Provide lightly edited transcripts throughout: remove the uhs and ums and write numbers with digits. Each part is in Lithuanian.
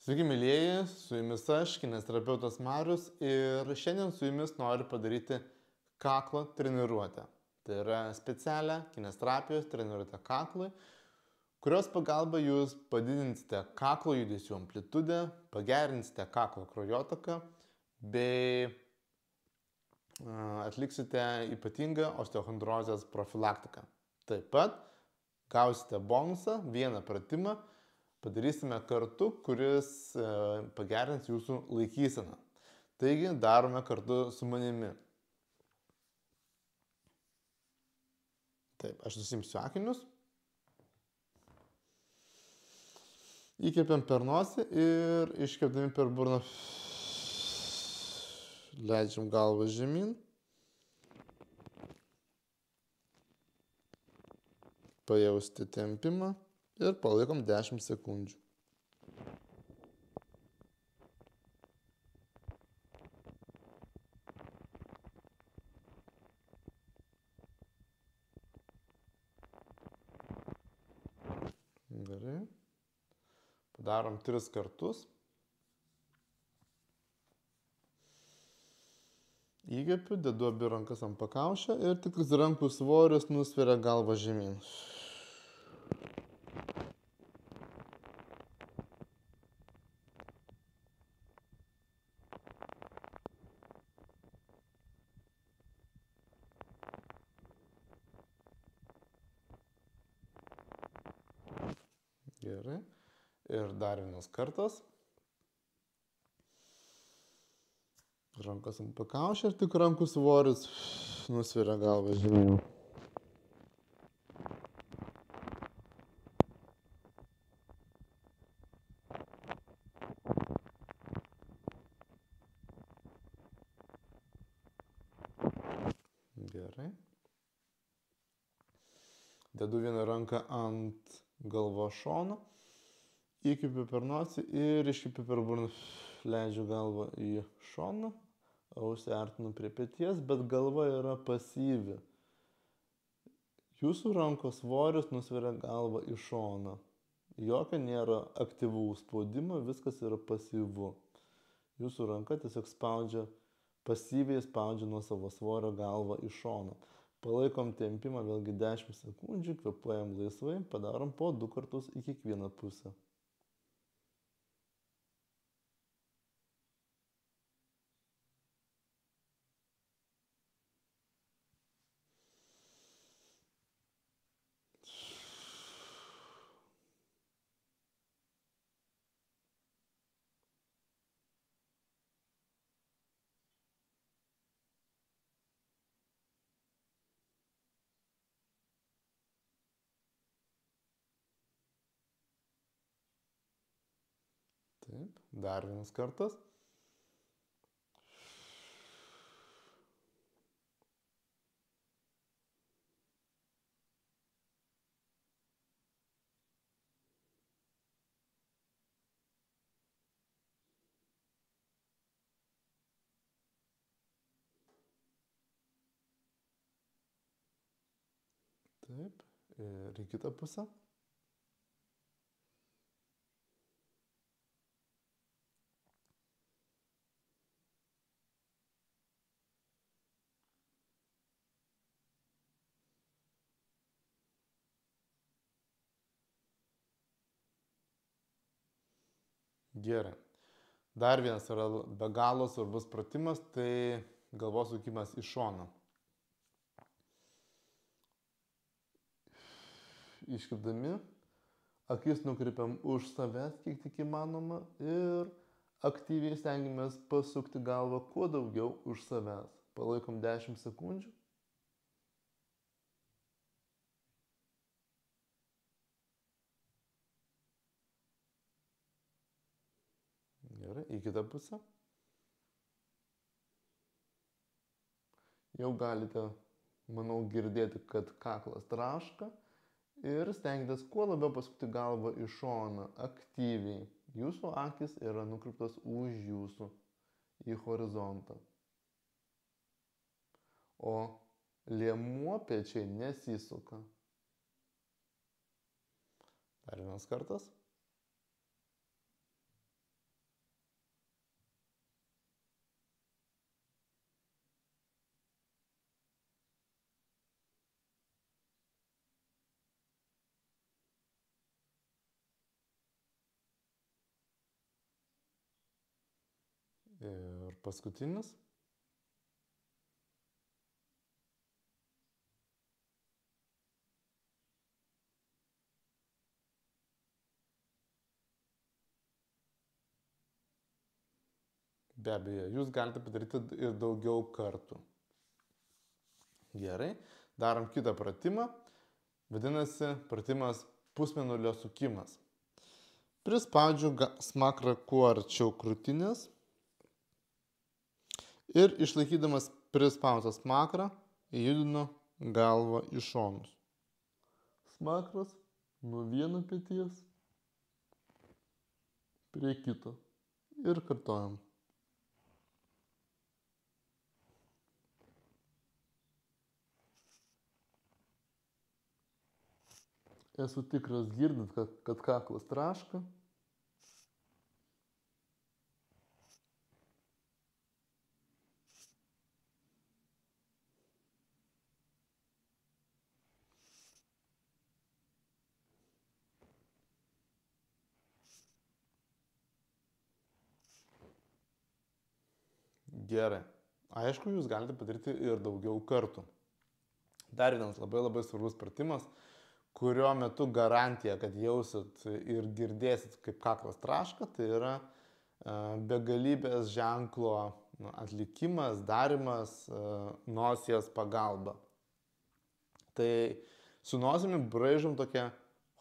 Sveiki, mylėjai, su jumis aš, kineziterapeutas Marius, ir šiandien su jumis noriu padaryti kaklo treniruotę. Tai yra specialią kineziterapijos treniruotę kaklui, kurios pagalba jūs padidinsite kaklo judesių amplitudę, pagerinsite kaklo kraujotaką bei atliksite ypatingą osteochondrozės profilaktiką. Taip pat gausite bonusą, vieną pratimą, padarysime kartu, kuris pagerins jūsų laikyseną. Taigi darome kartu su manimi. Taip, aš susimsiu akinius. Įkvepiam per nosį ir iškvėpdami per burną leidžiam galvą žemyn. Pajausti tempimą ir palaikom 10 sekundžių. Gerai. Padarom 3 kartus. Įkvepiu, dedu abi rankas ant pakaušio ir tikras rankų svoris nusveria galvą žemyn. Gerai. Ir dar vienas kartas. Rankas ant pakaušio ir tik rankų svoris nusveria galvą žemyn. Gerai. Dedu vieną ranką ant galvos šono, įkvepiu per nosį ir iškvepiu per burną. Leidžiu galvą į šoną, ausį artinu prie peties, bet galva yra pasyvi. Jūsų rankos svoris nusveria galvą į šoną. Jokio nėra aktyvaus spaudimo, viskas yra pasyvu. Jūsų ranka tiesiog pasyviai spaudžia nuo savo svorio galvą į šoną. Palaikom tempimą vėlgi 10 sekundžių, kvėpuojam laisvai, padarom po 2 kartus į kiekvieną pusę. Taip, dar vienas kartas. Taip, ir į kitą pusę. Gerai. Dar vienas yra be galo svarbus pratimas, tai galvos sukimas į šoną. Iškvėpdami, akis nukreipiam už savęs, kiek tik įmanoma, ir aktyviai stengiamės pasukti galvą kuo daugiau už savęs. Palaikom 10 sekundžių. Gerai, į kitą pusę. Jau galite, manau, girdėti, kad kaklas traška ir stengiatės kuo labiau pasukti galvą į šoną aktyviai. Jūsų akis yra nukreiptos už jūsų į horizontą. O liemuo pečiai nesisuka. Dar vienas kartas. Ir paskutinis. Be abejo, jūs galite padaryti ir daugiau kartų. Gerai, darom kitą pratimą. Vadinasi, pratimas pusmėnulio sukimas. Prispaudžiu smakrą kuo arčiau krūtinės ir išlaikydamas prispaustą smakrą judinu galvą į šonus. Smakras nuo vieno peties prie kito ir kartojam. Esu tikras, girdit, kad kaklas traška. Gerai. Aišku, jūs galite padaryti ir daugiau kartų. Dar vienas labai svarbus pratimas, kurio metu garantija, kad jausit ir girdėsit, kaip kaklas traška, tai yra begalybės ženklo atlikimas, darimas nosies pagalba. Tai su nosimi braižom tokią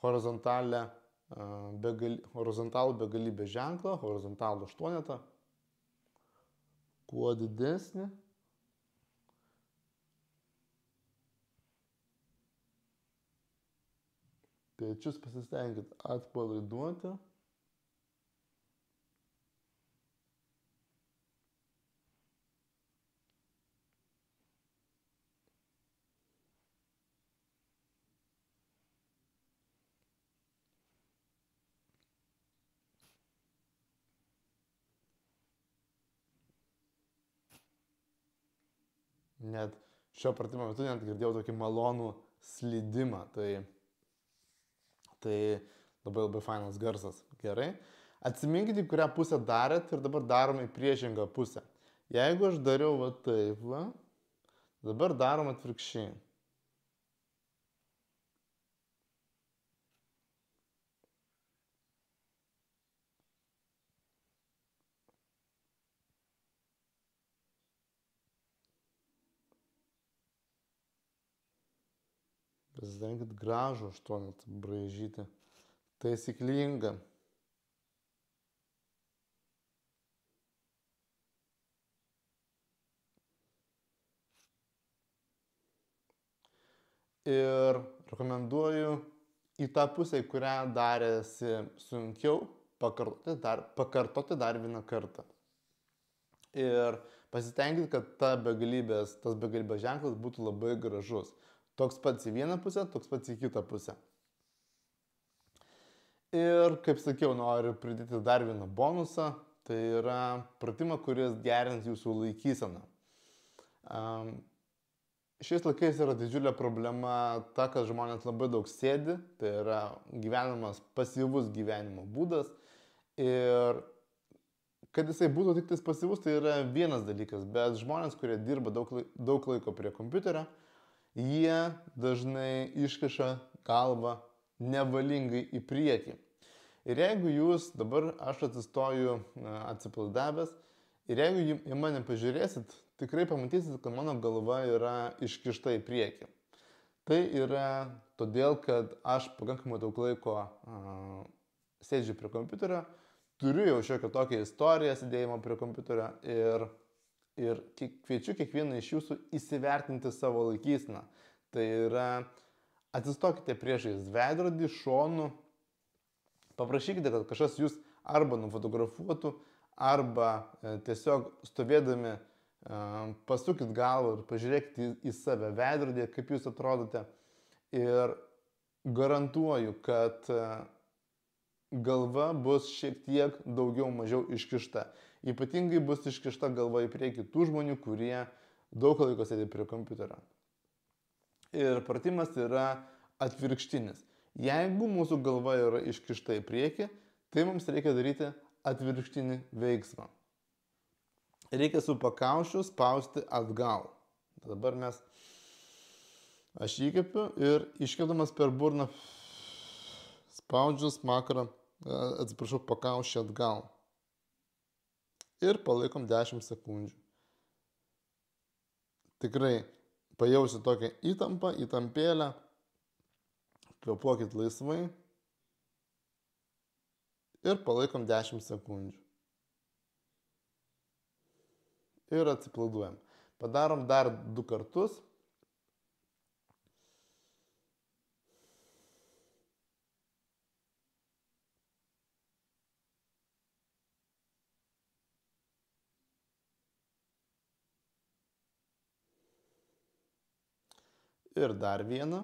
horizontalų begalybės ženklą, horizontalų aštuonetą. Kuo didesnį, pečius pasistengit atpalaiduoti. Net šio pratimo metu net girdėjau tokį malonų slydimą. Tai labai fainas garsas. Gerai. Atsiminkite, kurią pusę darėt ir dabar darom į priešingą pusę. Jeigu aš dariau va taip, dabar darom atvirkščiai. Pasitenkit gražų aštuonetą braižyti. Taisyklinga. Ir rekomenduoju į tą pusę, į kurią darėsi sunkiau, pakartoti dar vieną kartą. Ir pasitenkit, kad tas begalybės ženklas būtų labai gražus. Toks pats į vieną pusę, toks pats į kitą pusę. Ir, kaip sakiau, noriu pridėti dar vieną bonusą. Tai yra pratimą, kuris gerins jūsų laikyseną. Šiais laikais yra didžiulė problema ta, kad žmonės labai daug sėdi. Tai yra gyvenimas pasyvus gyvenimo būdas. Ir kad jisai būtų tik tais pasyvus, tai yra vienas dalykas. Bet žmonės, kurie dirba daug laiko prie kompiuterio, jie dažnai iškiša galvą nevalingai į priekį. Ir jeigu jūs, dabar aš atsistoju atsipalaidavęs, ir jeigu į mane pažiūrėsit, tikrai pamatysit, kad mano galva yra iškišta į priekį. Tai yra todėl, kad aš pakankamai daug laiko sėdžiu prie kompiuterio, turiu jau šiokią tokią istoriją sėdėjimo prie kompiuterio ir kviečiu kiekvieną iš jūsų įsivertinti savo laikyseną. Tai yra, atsistokite priešais veidrodį, šonu, paprašykite, kad kažkas jūs arba nufotografuotų, arba tiesiog stovėdami pasukit galvą ir pažiūrėkite į save veidrodį, kaip jūs atrodote. Ir garantuoju, kad galva bus šiek tiek daugiau mažiau iškišta. Ypatingai bus iškišta galva į priekį tų žmonių, kurie daug laiko sėdi prie kompiuterio. Ir pratimas yra atvirkštinis. Jeigu mūsų galva yra iškišta į priekį, tai mums reikia daryti atvirkštinį veiksmą. reikia su pakaušiu spausti atgal. Dabar aš įkvepiu ir iškvėpdamas per burną spaudžiu smakrą, pakaušį atgal. Ir palaikom 10 sekundžių. Tikrai pajausiu tokią įtampėlę, kvėpuokit laisvai ir palaikom 10 sekundžių. Ir atsipalaiduojam. Padarom dar 2 kartus. Ir dar vieną.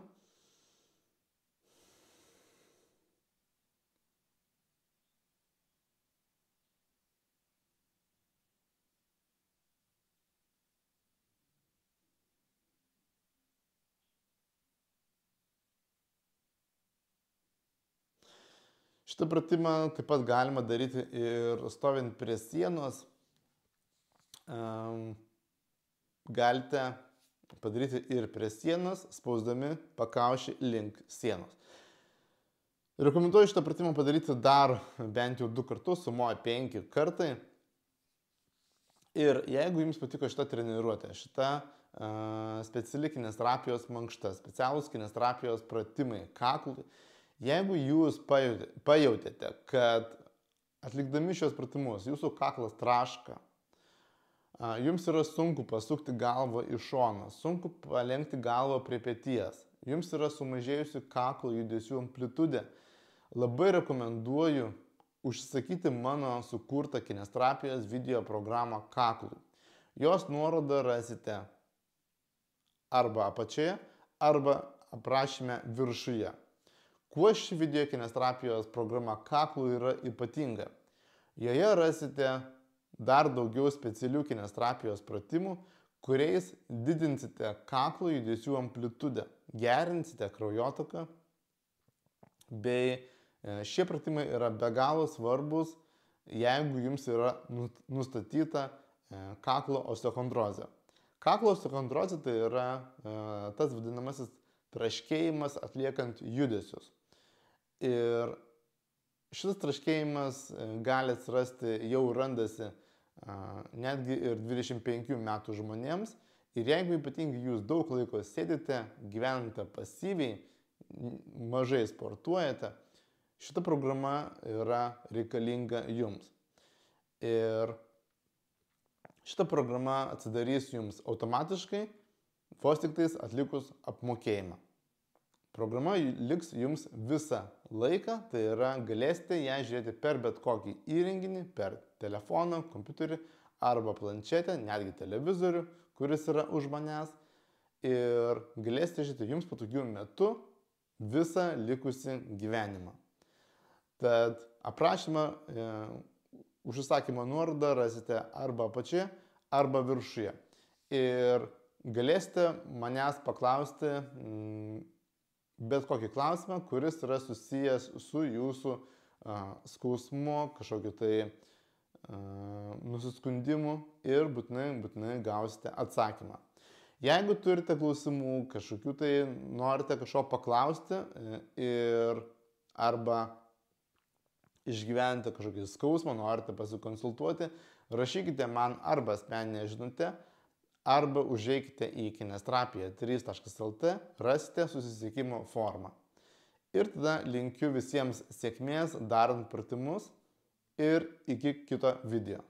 Šitą pratimą taip pat galima daryti ir stovint prie sienos. Galite padaryti ir prie sienos, spausdami pakaušį link sienos. Rekomenduoju šitą pratimą padaryti dar bent jau 2 kartus, sumoja 5 kartai. Ir jeigu jums patiko šita treniruotė, šita speciali kineziterapijos mankšta, specialūs kineziterapijos pratimai kaklui, jeigu jūs pajautėte, kad atlikdami šios pratimus jūsų kaklas traška, jums yra sunku pasukti galvą į šoną, sunku palenkti galvą prie peties, jums yra sumažėjusi kaklo judesių amplitudė, labai rekomenduoju užsisakyti mano sukurtą kineziterapijos video programą kaklui. Jos nuorodą rasite arba apačioje, arba aprašyme viršuje. Kuo ši video kineziterapijos programa kaklui yra ypatinga? Joje rasite dar daugiau specialių kineziterapijos pratimų, kuriais didinsite kaklo judesių amplitudę, gerinsite kraujotaką, bei šie pratimai yra be galo svarbus, jeigu jums yra nustatyta kaklo osteochondrozė. Kaklo osteochondrozė tai yra tas vadinamasis traškėjimas atliekant judesius. Ir šitas traškėjimas gali atsirasti, jau randasi netgi ir 25 metų žmonėms. Ir jeigu ypatingai jūs daug laiko sėdite, gyvenate pasyviai, mažai sportuojate, šita programa yra reikalinga jums. Ir šita programa atsidarys jums automatiškai, vos tik tais atlikus apmokėjimą. Programa liks jums visą laiką, tai yra galėsite ją žiūrėti per bet kokį įrenginį, per telefoną, kompiuterį arba planšetę, netgi televizorių, kuris yra už manęs. Ir galėsite žiūrėti jums patogiu metu visą likusį gyvenimą. Tad aprašymą užsakymo nuorodą rasite arba apačioje, arba viršuje. Ir galėsite manęs paklausti bet kokį klausimą, kuris yra susijęs su jūsų skausmu, kažkokiu tai nusiskundimu ir būtinai gausite atsakymą. Jeigu turite klausimų, kažkokiu tai norite kažko paklausti ir arba išgyventi kažkokį skausmą, norite pasikonsultuoti, rašykite man arba asmeninę žinutę, arba užeikite į kineziterapija3.lt, rasite susisiekimo formą. Ir tada linkiu visiems sėkmės darant pratimus ir iki kito video.